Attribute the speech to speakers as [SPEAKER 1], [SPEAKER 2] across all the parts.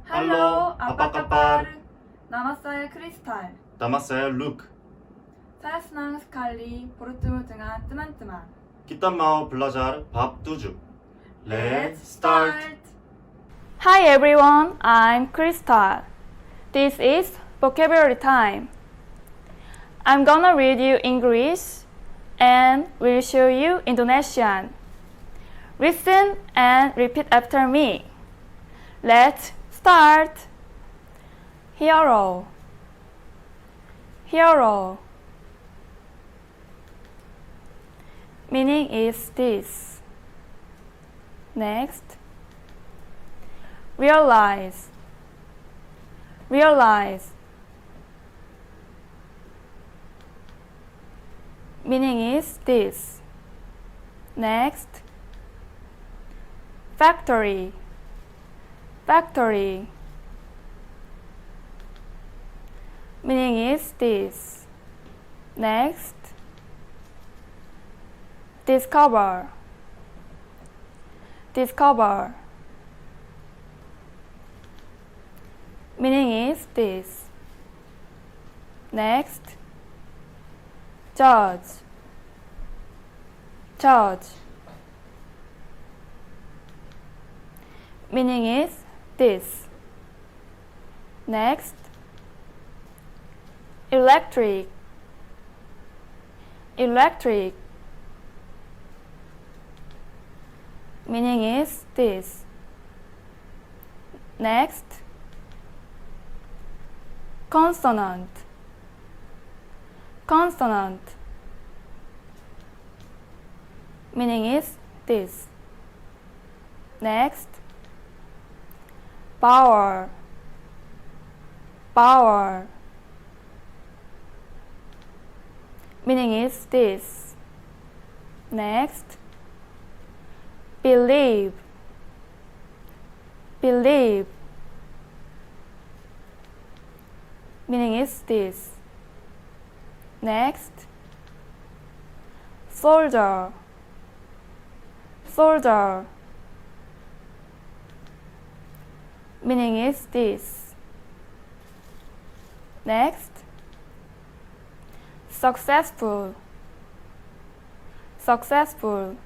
[SPEAKER 1] Halo, apa kabar? Nama saya Kristal.
[SPEAKER 2] Nama saya Luke.
[SPEAKER 1] Saya senang sekali bertemu dengan teman-teman.
[SPEAKER 2] Kita mau belajar bab 7. Let's start.
[SPEAKER 3] Hi everyone, I'm Crystal. This is vocabulary time. I'm gonna read you English and will show you Indonesian. Listen and repeat after me. Let's start. Hero, hero. Meaning is this. Next. Realize, realize. Meaning is this. Next. Factory, factory. Meaning is this. Next. Discover, discover. Meaning is this. Next. Judge, judge. Meaning is this. Next. Electric, electric. Meaning is this. Next. Consonant, consonant. Meaning is this. Next. Power, power. Meaning is this. Next. Believe, believe. Meaning is this. Next. Soldier, soldier. Meaning is this. Next. Successful, successful.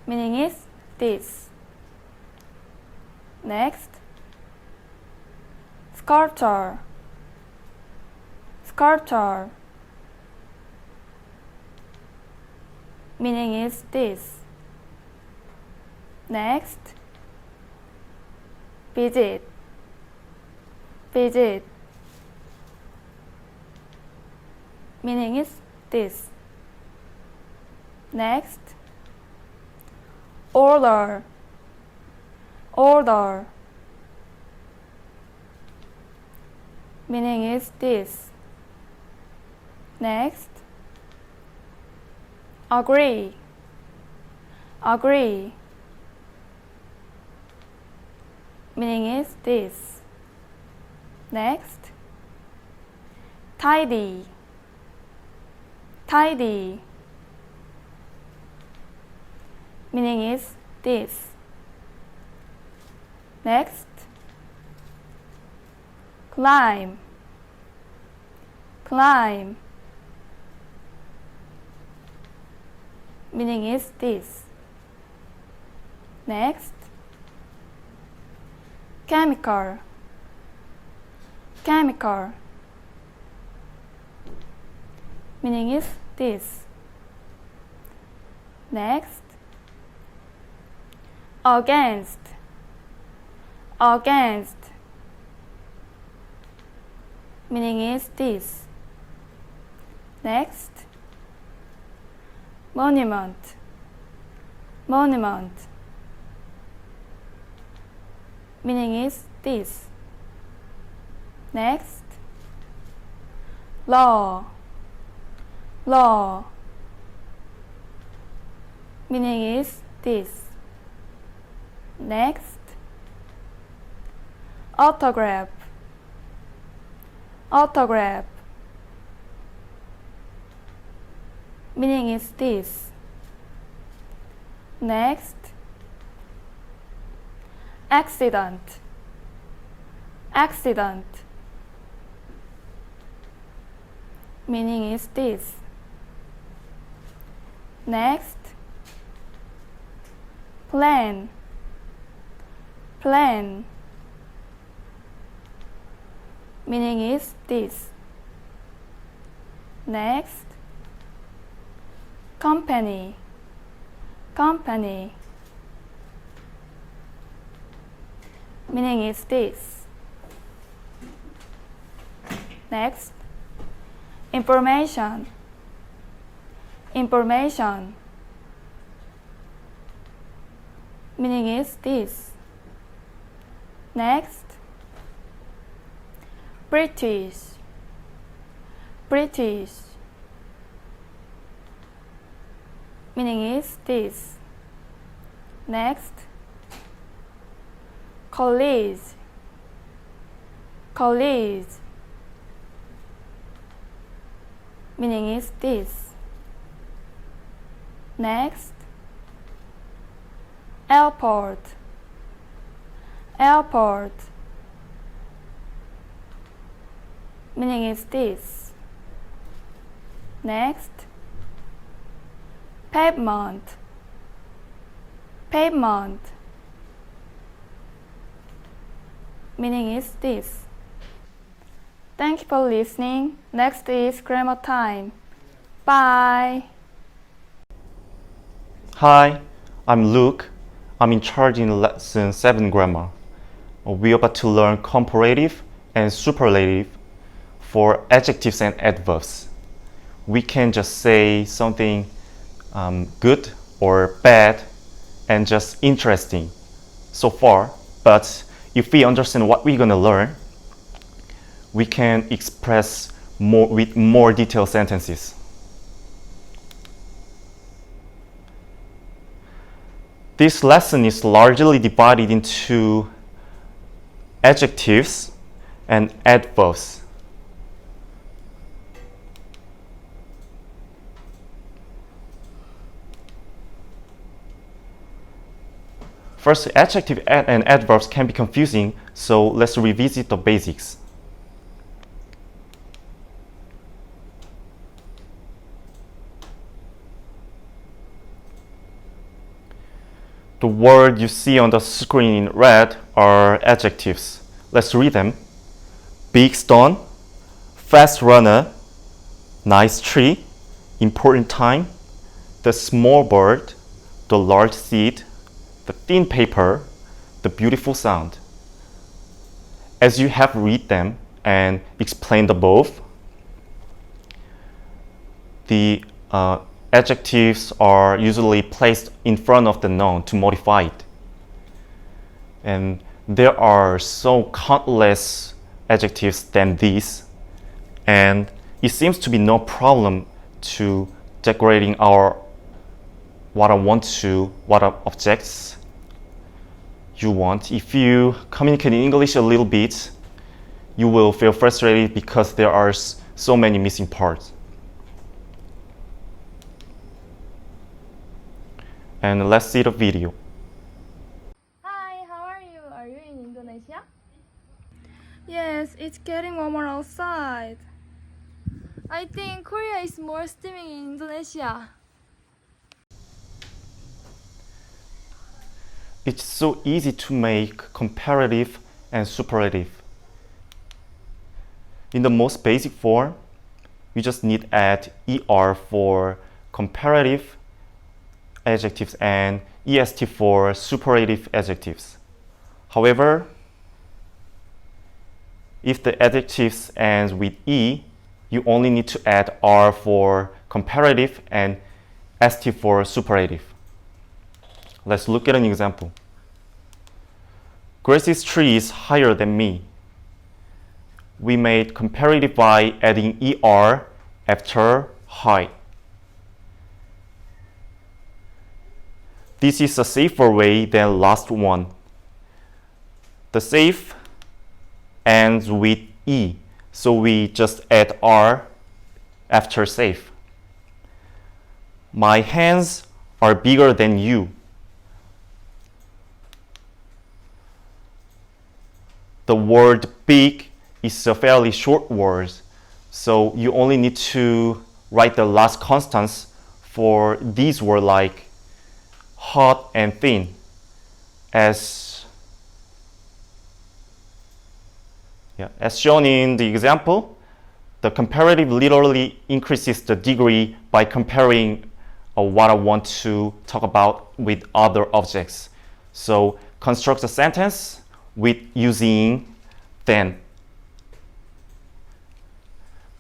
[SPEAKER 3] Meaning is this. Next. Sculptor, sculptor. Meaning is this. Next. Visit, visit. Meaning is this. Next. Order, order. Meaning is this. Next. Agree, agree. Meaning is this. Next. Tidy, tidy. Meaning is this. Next. Climb, climb. Meaning is this. Next. Chemical, chemical. Meaning is this. Next. Against, against. Meaning is this. Next. Monument, monument. Meaning is this. Next. Law, law. Meaning is this. Next. Autograph, autograph. Meaning is this. Next. accident, accident. Meaning is this. Next, plan, plan. Meaning is this. Next, company, company. Meaning is this. Next, information, information. Meaning is this. Next, British, British. Meaning is this. Next, colleague, colleague. Meaning is this. Next, airport, airport. Meaning is this. Next, pavement, pavement. Meaning is this. Thank you for listening. Next is grammar time. Bye.
[SPEAKER 2] Hi, I'm Luke. I'm in charge in lesson 7 grammar. We're about to learn comparative and superlative for adjectives and adverbs. We can just say something good or bad and just interesting so far, but if we understand what we're going to learn, we can express more with more detailed sentences. This lesson is largely divided into adjectives and adverbs. First, adjective and adverbs can be confusing, so let's revisit the basics. The words you see on the screen in red are adjectives. Let's read them. Big stone, fast runner, nice tree, important time, the small bird, the large seed, the thin paper, the beautiful sound. As you have read them and explained above, the adjectives are usually placed in front of the noun to modify it. And there are so countless adjectives than these, and it seems to be no problem to decorating our what objects you want. If you communicate in English a little bit, you will feel frustrated because there are so many missing parts. And let's see the video.
[SPEAKER 1] Hi, how are you? Are you in Indonesia?
[SPEAKER 3] Yes, it's getting warmer outside.
[SPEAKER 1] I think Korea is more steaming in Indonesia.
[SPEAKER 2] It's so easy to make comparative and superlative. In the most basic form, you just need add ER for comparative adjectives and EST for superlative adjectives. However, if the adjectives ends with E, you only need to add R for comparative and ST for superlative. Let's look at an example. Grace's tree is higher than me. We made comparative by adding ER after high. This is a safer way than last one. The safe ends with E, so we just add R after safe. My hands are bigger than you. the word big is a fairly short word, so you only need to write the last constants for these words like hot and thin as shown in the example. The comparative literally increases the degree by comparing what I want to talk about with other objects. So construct a sentence with using than.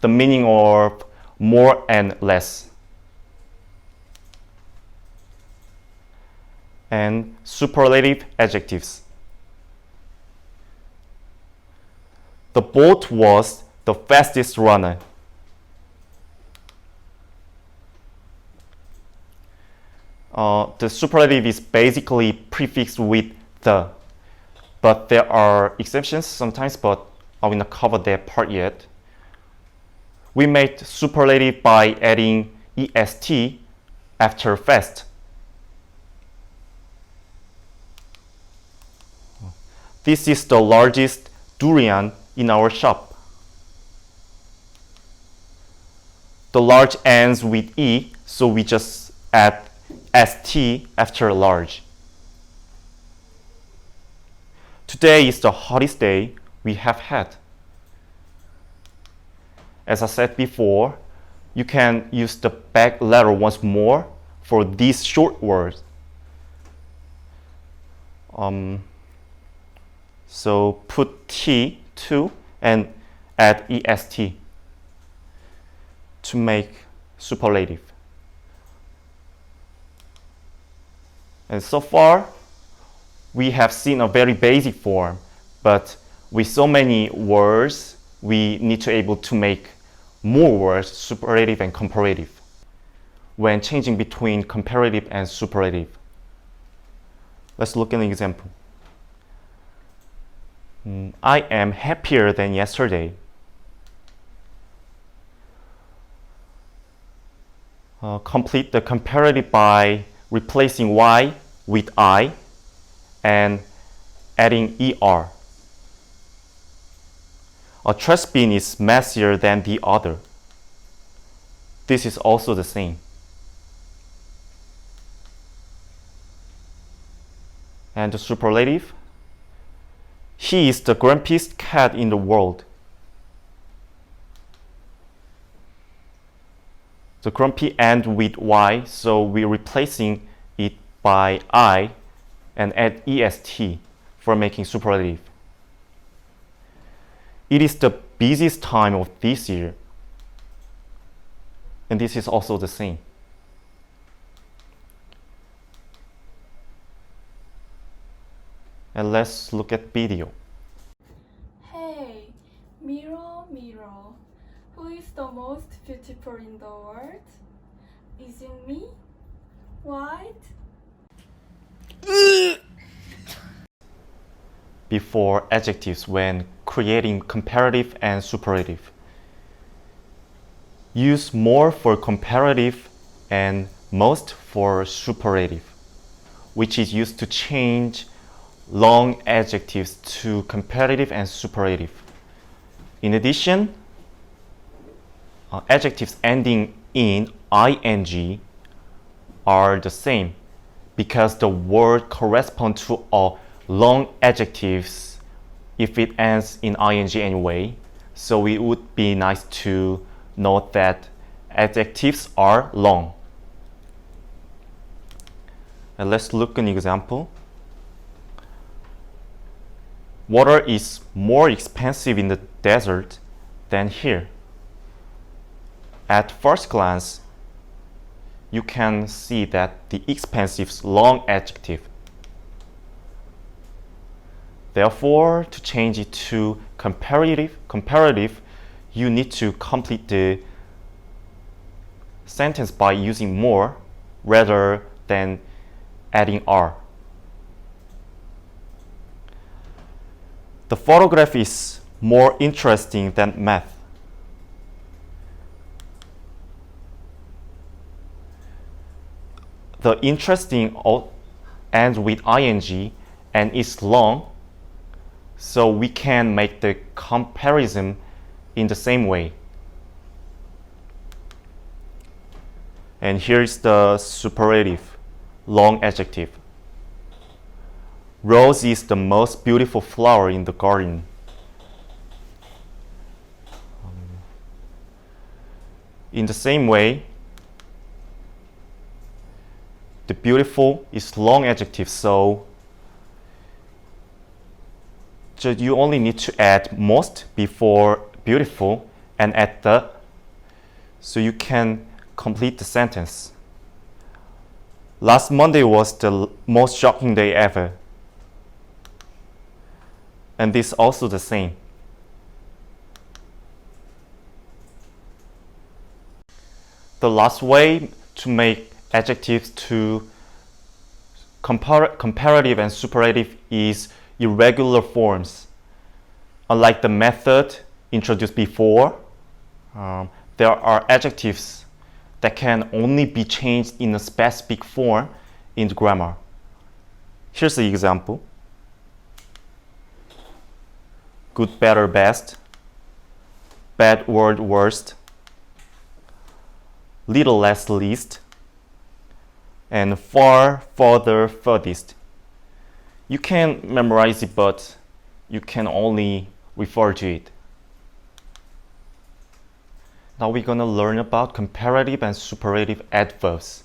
[SPEAKER 2] The meaning of more and less. And superlative adjectives. The boat was the fastest runner. The superlative is basically prefixed with the, but there are exceptions sometimes, but I will not cover that part yet. We made superlative by adding est after fast. This is the largest durian in our shop. The large ends with E, so we just add st after large. Today is the hottest day we have had. As I said before, you can use the back letter once more for these short words. So put T to and add est to make superlative. And so far, we have seen a very basic form, but with so many words, we need to be able to make more words, superlative and comparative, when changing between comparative and superlative. Let's look at an example. I am happier than yesterday. Complete the comparative by replacing Y with I and adding ER. A trash bin is messier than the other. This is also the same. And the superlative. He is the grumpiest cat in the world. The grumpy end with Y, so we're replacing it by I and add est for making superlative. It is the busiest time of this year. And this is also the same. And let's look at video.
[SPEAKER 3] Hey, mirror, mirror, who is the most beautiful in the world? Is it me? White?
[SPEAKER 2] Before adjectives when creating comparative and superlative. Use more for comparative and most for superlative, which is used to change long adjectives to comparative and superlative. In addition, adjectives ending in ing are the same because the word corresponds to a long adjectives if it ends in ing anyway. So it would be nice to note that adjectives are long. And let's look at an example. Water is more expensive in the desert than here. At first glance, you can see that the expensive is long adjective. Therefore, to change it to comparative, you need to complete the sentence by using more rather than adding R. The photograph is more interesting than math. The interesting ends with ing and is long, So we can make the comparison in the same way. And here's the superlative, long adjective. Rose is the most beautiful flower in the garden. In the same way, the beautiful is long adjective, so you only need to add most before beautiful and add the, so you can complete the sentence. Last Monday was the most shocking day ever. And this also the same. The last way to make adjectives to comparative and superlative is irregular forms. Unlike the method introduced before, there are adjectives that can only be changed in a specific form in the grammar. Here's the example. Good, better, best. Bad, word, worst. Little, less, least. And far, farther, furthest. You can memorize it, but you can only refer to it. Now we're going to learn about comparative and superlative adverbs.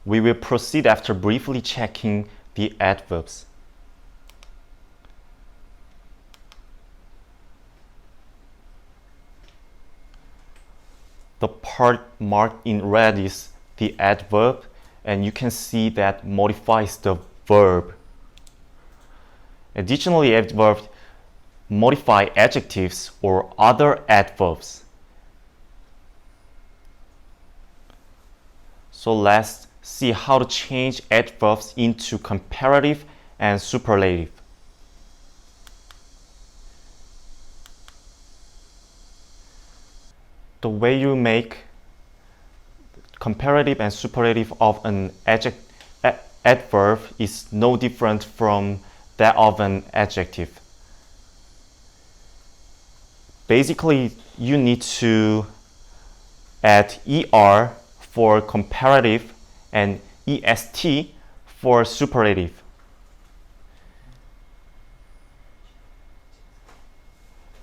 [SPEAKER 2] We will proceed after briefly checking the adverbs. The part marked in red is the adverb, and you can see that modifies the verb. Additionally, adverbs modify adjectives or other adverbs. So let's see how to change adverbs into comparative and superlative. The way you make comparative and superlative of an adverb is no different from that of an adjective. Basically, you need to add ER for comparative and EST for superlative.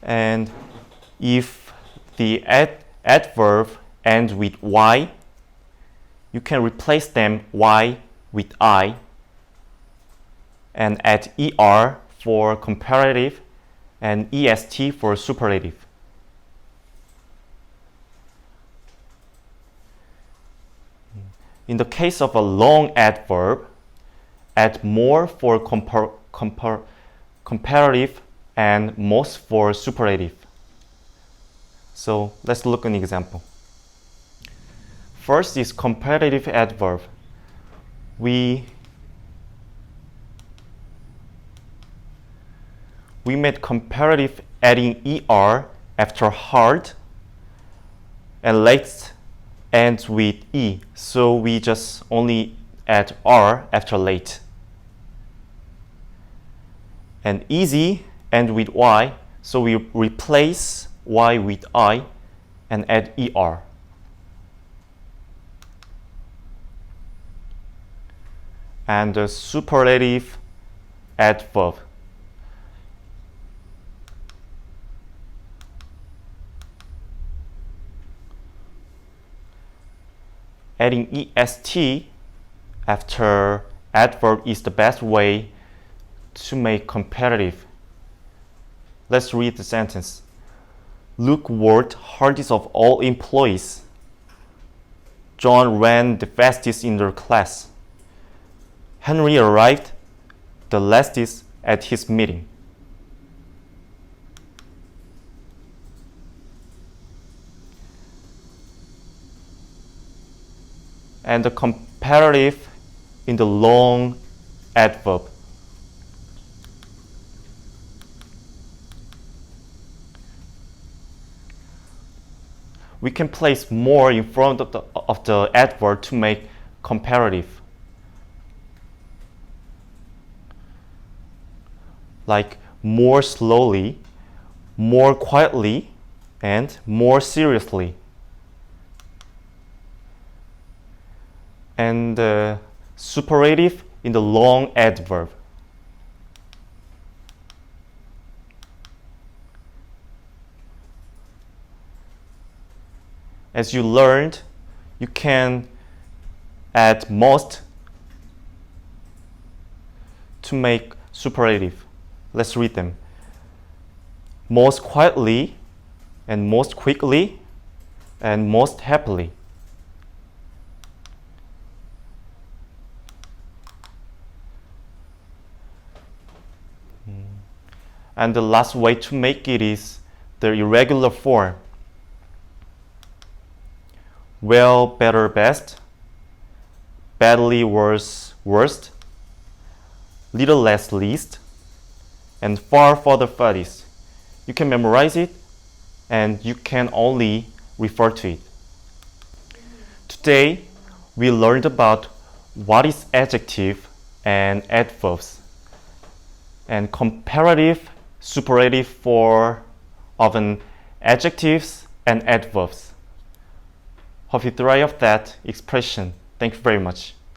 [SPEAKER 2] And if the adverb ends with Y, you can replace them Y with I and add ER for comparative and EST for superlative. In the case of a long adverb, add more for comparative and most for superlative. So let's look at an example. First is comparative adverb. We made comparative adding ER after hard and late ends with E, so we just only add R after late. And easy ends with Y, so we replace Y with I and add ER. And the superlative adverb. Adding EST after adverb is the best way to make comparative. Let's read the sentence. Luke worked hardest of all employees. John ran the fastest in their class. Henry arrived the lastest at his meeting. And the comparative in the long adverb. We can place more in front of the adverb to make comparative. Like more slowly, more quietly, and more seriously. And the superative in the long adverb. As you learned, you can add most to make superative. Let's read them. Most quietly, and most quickly, and most happily. And the last way to make it is the irregular form. Well, better, best. Badly, worse, worst. Little less, least. And far, further, furthest. You can memorize it and you can only refer to it. Today, we learned about what is adjective and adverbs and comparative, superative for often adjectives and adverbs. Hope you thrive that expression. Thank you very much.